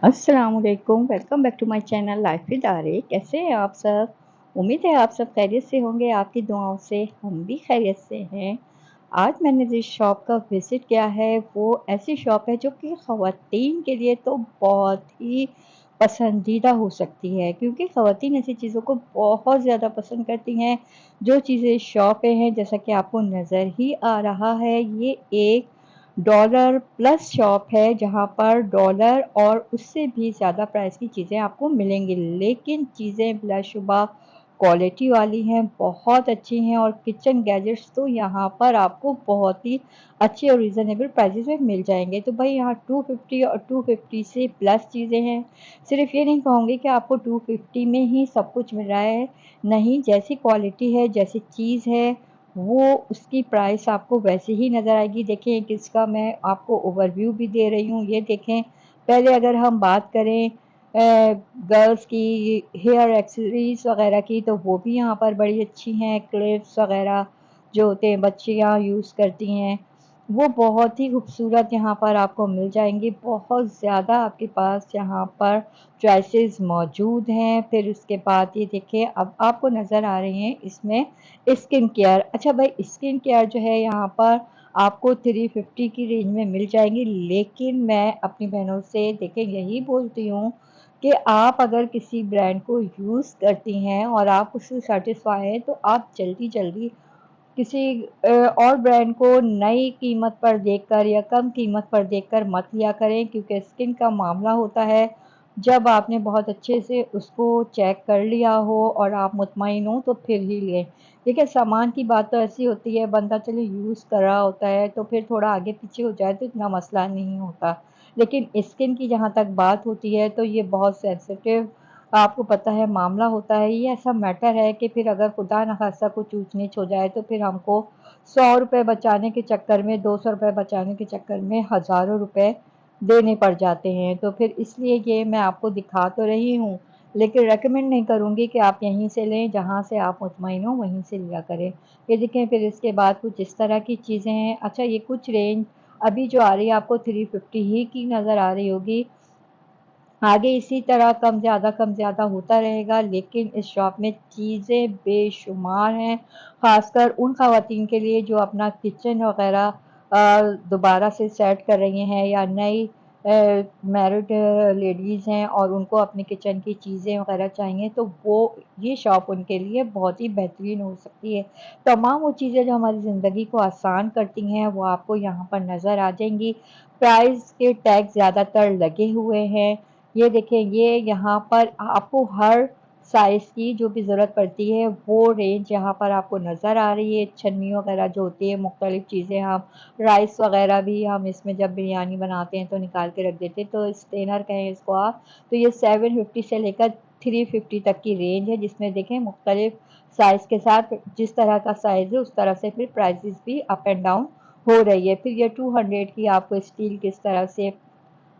अस्सलामुअलैकुम, welcome back to my channel life with आरे। कैसे हैं आप सब? उम्मीद है आप सब खैरियत से होंगे। आपकी दुआओं से हम भी खैरियत से हैं। आज मैंने जिस शॉप का विज़िट किया है वो ऐसी शॉप है जो कि ख़वातीन के लिए तो बहुत ही पसंदीदा हो सकती है, क्योंकि ख़वातीन ऐसी चीज़ों को बहुत ज़्यादा पसंद करती हैं। जो चीज़ें इस शॉप पे हैं, जैसा कि आपको नज़र ही आ रहा है, ये एक डॉलर प्लस शॉप है जहाँ पर डॉलर और उससे भी ज़्यादा प्राइस की चीज़ें आपको मिलेंगी, लेकिन चीज़ें बिलाशुबा क्वालिटी वाली हैं, बहुत अच्छी हैं। और किचन गैजेट्स तो यहाँ पर आपको बहुत ही अच्छे और रीज़नेबल प्राइसेस में मिल जाएँगे। तो भाई यहाँ 250 और 250 से प्लस चीज़ें हैं। सिर्फ़ ये नहीं कहूँगी कि आपको 250 में ही सब कुछ मिल रहा है, नहीं, जैसी क्वालिटी है, जैसी चीज़ है, वो उसकी प्राइस आपको वैसे ही नज़र आएगी। देखें कि इसका मैं आपको ओवरव्यू भी दे रही हूँ, ये देखें। पहले अगर हम बात करें गर्ल्स की हेयर एक्सेसरीज़ वग़ैरह की, तो वो भी यहाँ पर बड़ी अच्छी हैं। क्लिप्स वग़ैरह जो होते हैं बच्चियाँ यूज़ करती हैं, वो बहुत ही खूबसूरत यहाँ पर आपको मिल जाएँगी। बहुत ज़्यादा आपके पास यहाँ पर चॉइसेस मौजूद हैं। फिर उसके बाद ये देखिए, अब आपको नज़र आ रही हैं इसमें स्किन केयर। अच्छा भाई, स्किन केयर जो है यहाँ पर आपको 350 की रेंज में मिल जाएँगी, लेकिन मैं अपनी बहनों से देखें यही बोलती हूँ कि आप अगर किसी ब्रांड को यूज़ करती हैं और आप उससे सैटिस्फाई हैं, तो आप जल्दी-जल्दी किसी और ब्रांड को नई कीमत पर देखकर या कम कीमत पर देखकर मत लिया करें, क्योंकि स्किन का मामला होता है, जब आपने बहुत अच्छे से उसको चेक कर लिया हो और आप मुतमईन हो तो फिर ही लें। देखिए, सामान की बात तो ऐसी होती है, बंदा चलो यूज़ कर रहा होता है तो फिर थोड़ा आगे-पीछे हो जाए तो इतना मसला नहीं होता। लेकिन स्किन की जहाँ तक बात होती है तो ये बहुत सेंसिटिव, आपको पता है, मामला होता है। ये ऐसा मैटर है कि फिर अगर खुदा न ख़ास्ता कुछ ऊँच-नीच हो जाए तो फिर हमको ₹100 बचाने के चक्कर में, ₹200 बचाने के चक्कर में हज़ारों रुपए देने पड़ जाते हैं। तो फिर इसलिए ये मैं आपको दिखा तो रही हूँ, लेकिन रेकमेंड नहीं करूँगी कि आप यहीं से लें, जहाँ से आप मुतमईन हो वहीं से लिया करें। ये देखें, फिर इसके बाद कुछ इस तरह की चीज़ें हैं। अच्छा, ये कुछ रेंज अभी जो आ रही है आपको 350 ही की नज़र आ रही होगी। आगे इसी तरह कम ज़्यादा होता रहेगा, लेकिन इस शॉप में चीज़ें बेशुमार हैं, ख़ासकर उन ख़वातीन के लिए जो अपना किचन वग़ैरह दोबारा से सेट कर रही हैं, या नई मैरिड लेडीज़ हैं और उनको अपने किचन की चीज़ें वग़ैरह चाहिए, तो वो ये शॉप उनके लिए बहुत ही बेहतरीन हो सकती है। तमाम वो चीज़ें जो हमारी ज़िंदगी को आसान करती हैं, वो आपको यहाँ पर नज़र आ जाएँगी। प्राइस के टैग ज़्यादातर लगे हुए हैं। ये देखें, ये यहाँ पर आपको हर साइज़ की जो भी ज़रूरत पड़ती है वो रेंज यहाँ पर आपको नज़र आ रही है। छन्नी वग़ैरह जो होती है, मुख्तलिफ़ चीज़ें, हम राइस वग़ैरह भी हम इसमें जब बिरयानी बनाते हैं तो निकाल के रख देते हैं, तो स्टेनर कहें इसको आप। तो ये 750 से लेकर 350 तक की रेंज है, जिसमें देखें मुख्तलिफ़ साइज़ के साथ जिस तरह का साइज़ है उस तरह से फिर प्राइसेस भी अप एंड डाउन हो रही है। फिर ये 200 की आपको स्टील किस तरह से,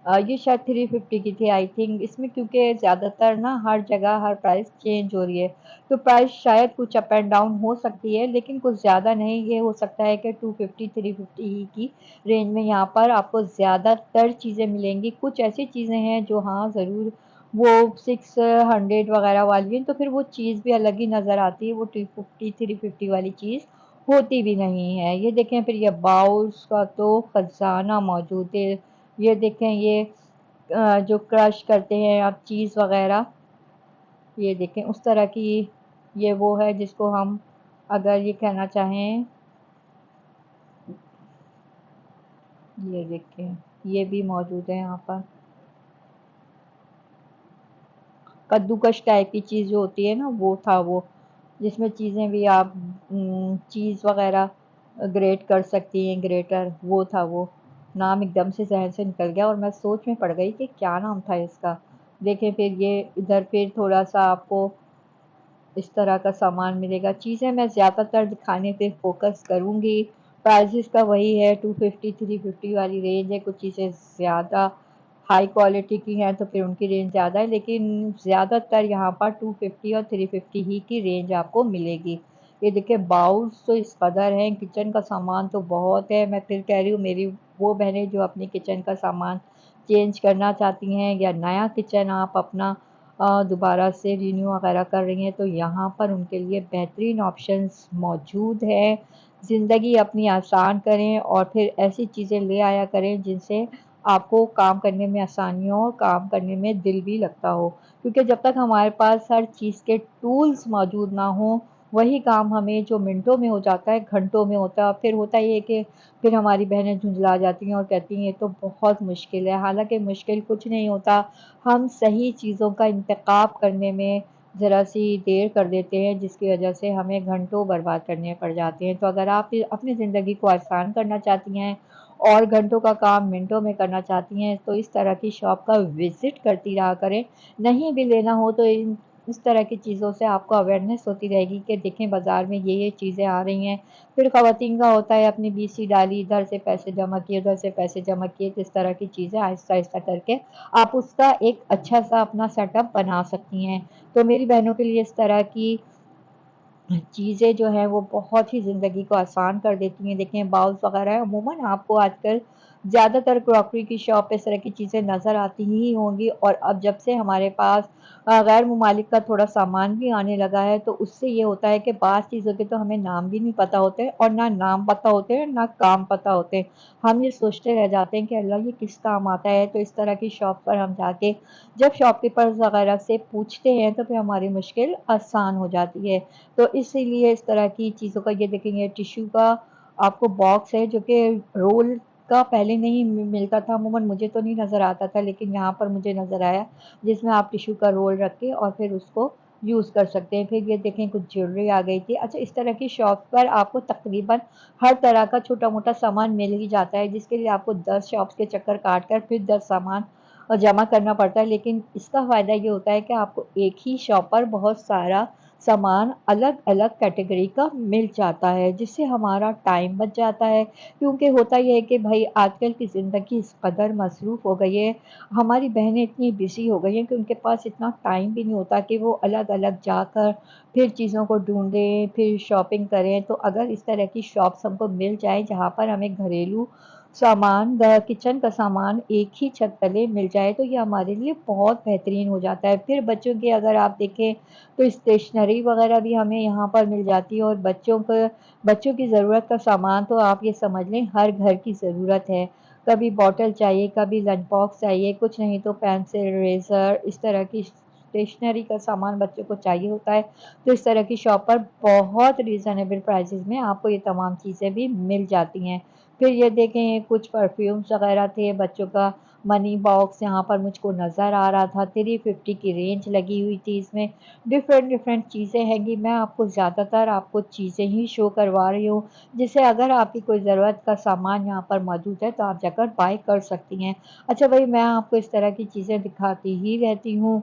ये शायद 350 की थी आई थिंक। इसमें क्योंकि ज़्यादातर ना हर जगह हर प्राइस चेंज हो रही है, तो प्राइस शायद कुछ अप एंड डाउन हो सकती है, लेकिन कुछ ज़्यादा नहीं। ये हो सकता है कि 250 350 ही की रेंज में यहाँ पर आपको ज़्यादातर चीज़ें मिलेंगी। कुछ ऐसी चीज़ें हैं जो हाँ ज़रूर वो 600 वगैरह वाली हैं, तो फिर वो चीज़ भी अलग ही नज़र आती है, वो 250 350 वाली चीज़ होती भी नहीं है। ये देखें, फिर ये बाउल्स का तो खजाना मौजूद है। ये देखें, ये जो क्रश करते हैं आप चीज़ वग़ैरह, ये देखें उस तरह की, ये वो है जिसको हम अगर ये कहना चाहें, ये देखें, ये भी मौजूद है यहाँ पर। कद्दूकश टाइप की चीज़ जो होती है ना, वो था वो, जिसमें चीज़ें भी आप चीज़ वग़ैरह ग्रेट कर सकती हैं, ग्रेटर, वो था वो। नाम एकदम से ज़हन से निकल गया और मैं सोच में पड़ गई कि क्या नाम था इसका। देखें, फिर ये इधर फिर थोड़ा-सा आपको इस तरह का सामान मिलेगा। चीज़ें मैं ज़्यादातर दिखाने पे फ़ोकस करूँगी। प्राइसेज़ का वही है, 250 350 वाली रेंज है। कुछ चीज़ें ज़्यादा हाई क्वालिटी की हैं तो फिर उनकी रेंज ज़्यादा है, लेकिन ज़्यादातर यहाँ पर 250 और 350 ही की रेंज आपको मिलेगी। ये देखिए, बाउल्स तो इस कदर हैं, किचन का सामान तो बहुत है। मैं फिर कह रही हूँ, मेरी वो बहनें जो अपनी किचन का सामान चेंज करना चाहती हैं या नया किचन आप अपना दोबारा से रिन्यू वगैरह कर रही हैं, तो यहाँ पर उनके लिए बेहतरीन ऑप्शंस मौजूद हैं। ज़िंदगी अपनी आसान करें और फिर ऐसी चीज़ें ले आया करें जिनसे आपको काम करने में आसानी हो और काम करने में दिल भी लगता हो। क्योंकि जब तक हमारे पास हर चीज़ के टूल्स मौजूद ना हों, वही काम हमें जो मिनटों में हो जाता है, घंटों में होता है। फिर होता ये है कि फिर हमारी बहनें झुँझला जाती हैं और कहती हैं ये तो बहुत मुश्किल है। हालाँकि मुश्किल कुछ नहीं होता, हम सही चीज़ों का इंतख़ाब करने में ज़रा-सी देर कर देते हैं, जिसकी वजह से हमें घंटों बर्बाद करने पड़ जाते हैं। तो अगर आप अपनी ज़िंदगी को आसान करना चाहती हैं और घंटों का काम मिनटों में करना चाहती हैं, तो इस तरह की शॉप का विज़िट करती रहा करें। नहीं भी लेना हो तो इस तरह की चीज़ों से आपको अवेयरनेस होती रहेगी कि देखें बाज़ार में ये चीज़ें आ रही हैं। फिर ख़वातीन का होता है अपनी बीसी डाली, इधर से पैसे जमा किए, उधर से पैसे जमा किए, तो इस तरह की चीज़ें आहिस्ता-आहिस्ता करके आप उसका एक अच्छा-सा अपना सेटअप बना सकती हैं। तो मेरी बहनों के लिए इस तरह की चीज़ें जो हैं वो बहुत ही ज़िंदगी को आसान कर देती हैं। देखें बाउल्स वग़ैरह अमूमन आपको आजकल ज़्यादातर क्रॉकरी की शॉप पे इस तरह की चीज़ें नज़र आती ही होंगी और अब जब से हमारे पास गैर ममालिक का थोड़ा सामान भी आने लगा है, तो उससे ये होता है कि बाज़ चीज़ों के तो हमें नाम भी नहीं पता होते और ना नाम पता होते हैं, ना काम पता होते हैं। हम ये सोचते रह जाते हैं कि अल्लाह ये किस काम आता है? तो इस तरह की शॉप पर हम जाके जब शॉपकीपर्स वग़ैरह से पूछते हैं, तो फिर हमारी मुश्किल आसान हो जाती है। तो इसीलिए इस तरह की चीज़ों का ये देखेंगे टिश्यू का आपको बॉक्स है जो कि रोल का पहले नहीं मिलता था, अमूमन मुझे तो नहीं नज़र आता था, लेकिन यहाँ पर मुझे नज़र आया जिसमें आप टिश्यू का रोल रख के और फिर उसको यूज़ कर सकते हैं। फिर ये देखें कुछ ज्वेलरी आ गई थी। अच्छा, इस तरह की शॉप पर आपको तकरीबन हर तरह का छोटा-मोटा सामान मिल ही जाता है, जिसके लिए आपको 10 शॉप्स के चक्कर काट कर फिर 10 सामान जमा करना पड़ता है। लेकिन इसका फ़ायदा ये होता है कि आपको एक ही शॉप पर बहुत सारा सामान अलग-अलग कैटेगरी का मिल जाता है, जिससे हमारा टाइम बच जाता है। क्योंकि होता ये है कि भई आजकल की ज़िंदगी इस कदर मसरूफ़ हो गई है, हमारी बहनें इतनी बिज़ी हो गई हैं कि उनके पास इतना टाइम भी नहीं होता कि वो अलग-अलग जाकर फिर चीज़ों को ढूँढें, फिर शॉपिंग करें। तो अगर इस तरह की शॉप्स हमको मिल जाएँ जहाँ पर हमें घरेलू सामान किचन का सामान एक ही छत तले मिल जाए, तो ये हमारे लिए बहुत बेहतरीन हो जाता है। फिर बच्चों के अगर आप देखें तो स्टेशनरी वग़ैरह भी हमें यहाँ पर मिल जाती है और बच्चों की ज़रूरत का सामान तो आप ये समझ लें हर घर की ज़रूरत है। कभी बॉटल चाहिए, कभी लंच बॉक्स चाहिए, कुछ नहीं तो पेंसिल, इरेज़र इस तरह की स्टेशनरी का सामान बच्चों को चाहिए होता है। तो इस तरह की शॉप पर बहुत रीज़नेबल प्राइसेज़ में आपको ये तमाम चीज़ें भी मिल जाती हैं। फिर ये देखें कुछ परफ्यूम्स वग़ैरह थे, बच्चों का मनी बॉक्स यहाँ पर मुझको नज़र आ रहा था, 350 की रेंज लगी हुई थी इसमें। डिफ़रेंट चीज़ें हैंगी। मैं आपको ज़्यादातर आपको चीज़ें ही शो करवा रही हूँ, जिससे अगर आपकी कोई ज़रूरत का सामान यहाँ पर मौजूद है, तो आप जाकर बाय कर सकती हैं। अच्छा भई, मैं आपको इस तरह की चीज़ें दिखाती ही रहती हूँ।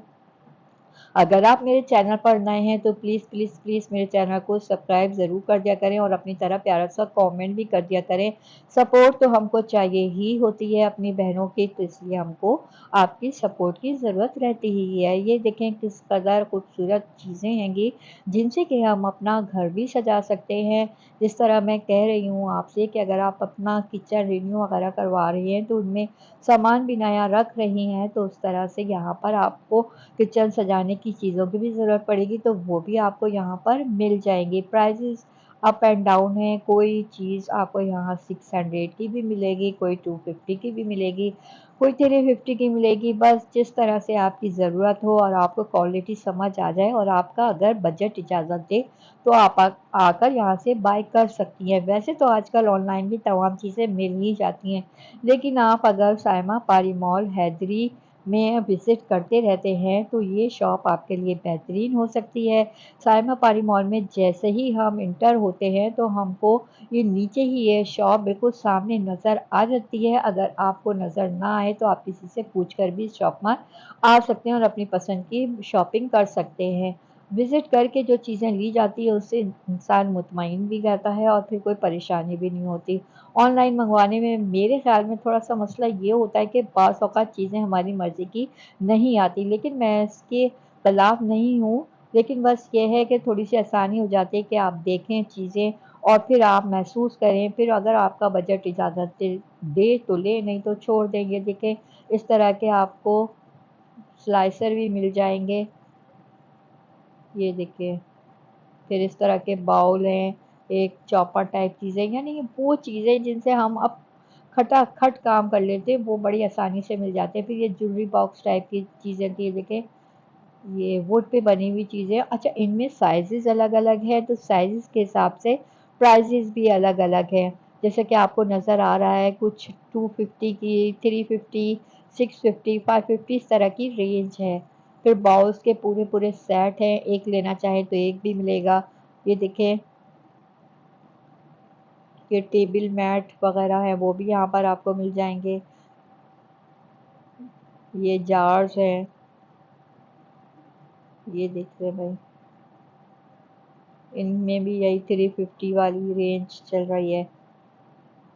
अगर आप मेरे चैनल पर नए हैं तो प्लीज़ मेरे चैनल को सब्सक्राइब ज़रूर कर दिया करें और अपनी तरह प्यारा-सा कमेंट भी कर दिया करें। सपोर्ट तो हमको चाहिए ही होती है अपनी बहनों की, तो इसलिए हमको आपकी सपोर्ट की ज़रूरत रहती ही है। ये देखें किस कदर खूबसूरत चीज़ें हैंगी, जिनसे कि हम अपना घर भी सजा सकते हैं। जिस तरह मैं कह रही हूँ आपसे कि अगर आप अपना किचन रिन्यू वगैरह करवा रही हैं, तो उनमें सामान भी नया रख रही हैं, तो उस तरह से यहाँ पर आपको किचन सजाने की चीज़ों की भी ज़रूरत पड़ेगी, तो वो भी आपको यहाँ पर मिल जाएँगी। प्राइसेज़ अप एंड डाउन है, कोई चीज़ आपको यहाँ 600 की भी मिलेगी, कोई 250 की भी मिलेगी, कोई 350 की मिलेगी। बस जिस तरह से आपकी ज़रूरत हो और आपको क्वालिटी समझ आ जाए और आपका अगर बजट इजाज़त दे, तो आप आकर यहाँ से बाय कर सकती हैं। वैसे तो आजकल ऑनलाइन भी तमाम चीज़ें मिल ही जाती हैं, लेकिन आप अगर सायमा पारी मॉल, हैदरी में विज़िट करते रहते हैं, तो ये शॉप आपके लिए बेहतरीन हो सकती है। सायमा पारी मॉल में जैसे ही हम एंटर होते हैं, तो हमको ये नीचे ही ये शॉप बिल्कुल सामने नज़र आ जाती है। अगर आपको नज़र ना आए, तो आप किसी से पूछ कर भी इस शॉप में आ सकते हैं और अपनी पसंद की शॉपिंग कर सकते हैं। विज़िट करके जो चीज़ें ली जाती है, उससे इंसान मुतमईन भी रहता है और फिर कोई परेशानी भी नहीं होती। ऑनलाइन मंगवाने में मेरे ख़्याल में थोड़ा-सा मसला ये होता है कि बाज़ औक़ात चीज़ें हमारी मर्ज़ी की नहीं आती, लेकिन मैं इसके खिलाफ़ नहीं हूँ। लेकिन बस ये है कि थोड़ी-सी आसानी हो जाती है कि आप देखें चीज़ें और फिर आप महसूस करें। फिर अगर आपका बजट इजाज़त दे तो लें, नहीं तो छोड़ देंगे। देखें इस तरह के आपको स्लाइसर भी मिल जाएंगे, ये देखिए। फिर इस तरह के बाउल हैं, एक चॉपर टाइप चीज़ें, यानी वो चीज़ें जिनसे हम अब खटाखट काम कर लेते हैं वो बड़ी आसानी से मिल जाते हैं। फिर ये ज्वेलरी बॉक्स टाइप की चीज़ें थी, देखें ये वुड पे बनी हुई चीज़ें। अच्छा, इनमें साइज़ेस अलग-अलग हैं, तो साइज़ेस के हिसाब से प्राइसेस भी अलग-अलग हैं। जैसे कि आपको नज़र आ रहा है कुछ 250 की, 350, 650, 550 इस तरह की रेंज है। फिर बाउल्स के पूरे-पूरे सेट हैं, एक लेना चाहें तो एक भी मिलेगा। ये देखें, ये टेबल मैट वगैरह है वो भी यहाँ पर आपको मिल जाएँगे। ये जार्स हैं, ये देखिए भाई, इनमें भी यही 350 वाली रेंज चल रही है।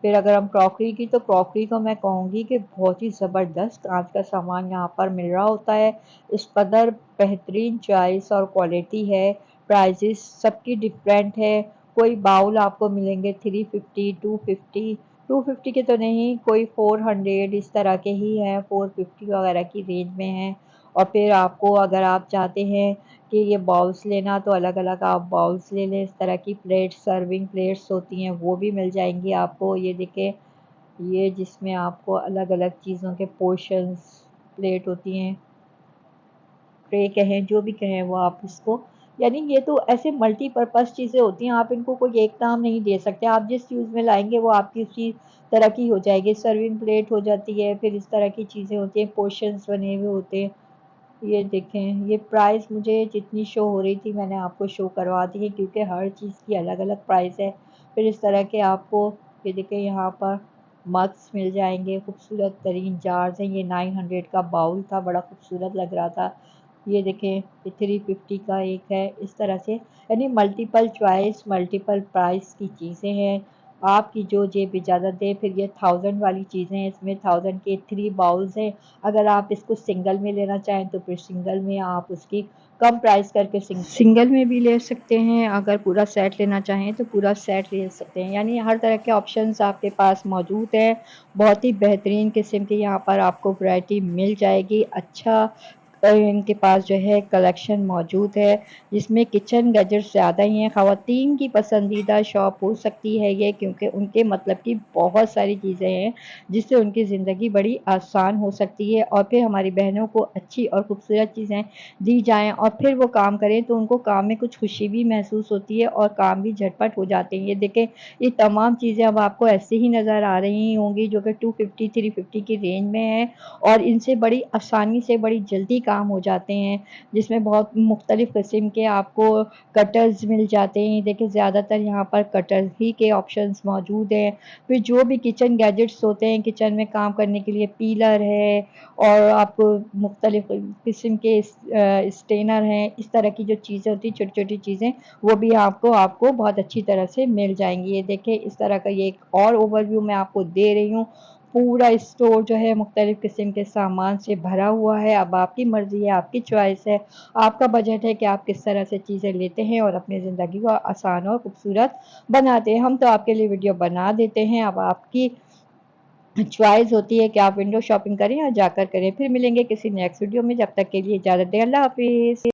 फिर अगर हम क्रॉकरी की, तो क्रॉकरी को मैं कहूँगी कि बहुत ही ज़बरदस्त कांच का सामान यहाँ पर मिल रहा होता है। इस कदर बेहतरीन चॉइस और क्वालिटी है, प्राइजेस सबकी डिफरेंट है। कोई बाउल आपको मिलेंगे 350, 250, 250 के तो नहीं, कोई 400 इस तरह के ही हैं, 450 वगैरह की रेंज में हैं। और फिर आपको अगर आप चाहते हैं कि ये बाउल्स लेना, तो अलग-अलग आप बाउल्स ले लें। इस तरह की प्लेट्स, सर्विंग प्लेट्स होती हैं, वो भी मिल जाएँगी आपको। ये देखें, ये जिसमें आपको अलग-अलग चीज़ों के पोर्शंस प्लेट होती हैं, ट्रे कहें, जो भी कहें वो आप इसको, यानी ये तो ऐसे मल्टीपर्पज़ चीज़ें होती हैं, आप इनको कोई एक नाम नहीं दे सकते। आप जिस यूज़ में लाएँगे वो आपकी उसी तरह की हो जाएगी। सर्विंग प्लेट हो जाती है, फिर इस तरह की चीज़ें होती हैं, पोर्शंस बने हुए होते हैं। ये देखें, ये प्राइस मुझे जितनी शो हो रही थी मैंने आपको शो करवा दी है, क्योंकि हर चीज़ की अलग-अलग प्राइस है। फिर इस तरह के आपको ये देखें यहाँ पर मग्स मिल जाएँगे, खूबसूरत तरीन जार्स हैं। ये 900 का बाउल था, बड़ा खूबसूरत लग रहा था। ये देखें, ये 350 का एक है, इस तरह से, यानी मल्टीपल चॉइस, मल्टीपल प्राइस की चीज़ें हैं। आपकी जो जेब इजाज़त दे। फिर ये 1000 वाली चीज़ें हैं, इसमें 1000 के 3 बाउल्स हैं। अगर आप इसको सिंगल में लेना चाहें तो फिर सिंगल में आप उसकी कम प्राइस करके सिंगल में भी ले सकते हैं। अगर पूरा सेट लेना चाहें तो पूरा सेट ले सकते हैं, यानी हर तरह के ऑप्शंस आपके पास मौजूद हैं। बहुत ही बेहतरीन किस्म की यहाँ पर आपको वैरायटी मिल जाएगी। अच्छा, इनके पास जो है कलेक्शन मौजूद है, जिसमें किचन गैजेट्स ज़्यादा ही हैं। ख़वातीन की पसंदीदा शॉप हो सकती है ये, क्योंकि उनके मतलब की बहुत सारी चीज़ें हैं जिससे उनकी ज़िंदगी बड़ी आसान हो सकती है। और फिर हमारी बहनों को अच्छी और खूबसूरत चीज़ें दी जाएँ और फिर वो काम करें, तो उनको काम में कुछ खुशी भी महसूस होती है और काम भी झटपट हो जाते हैं। ये देखें, ये तमाम चीज़ें अब आपको ऐसे ही नज़र आ रही होंगी, जो कि 250, 350 की रेंज में हैं, और इनसे बड़ी आसानी से बड़ी जल्दी काम हो जाते हैं, जिसमें बहुत मुख्तलिफ़ किस्म के आपको कटर्स मिल जाते हैं। देखिए, ज़्यादातर यहाँ पर कटर ही के ऑप्शंस मौजूद हैं। फिर जो भी किचन गैजेट्स होते हैं, किचन में काम करने के लिए पीलर है, और आपको मुख्तलिफ़ किस्म के स्टेनर हैं, इस तरह की जो चीज़ें होती हैं, छोटी-छोटी चीज़ें, वो भी आपको बहुत अच्छी तरह से मिल जाएँगी। ये देखें, इस तरह का ये एक और ओवरव्यू मैं आपको दे रही हूँ। पूरा स्टोर जो है मुख्तलिफ़ किस्म के सामान से भरा हुआ है। अब आपकी मर्ज़ी है, आपकी चॉइस है, आपका बजट है कि आप किस तरह से चीज़ें लेते हैं और अपनी ज़िंदगी को आसान और खूबसूरत बनाते हैं। हम तो आपके लिए वीडियो बना देते हैं, अब आपकी चॉइस होती है कि आप विंडो शॉपिंग करें या जाकर करें। फिर मिलेंगे किसी नेक्स्ट वीडियो में, जब तक के लिए इजाज़त दें। अल्लाह हाफ़िज़।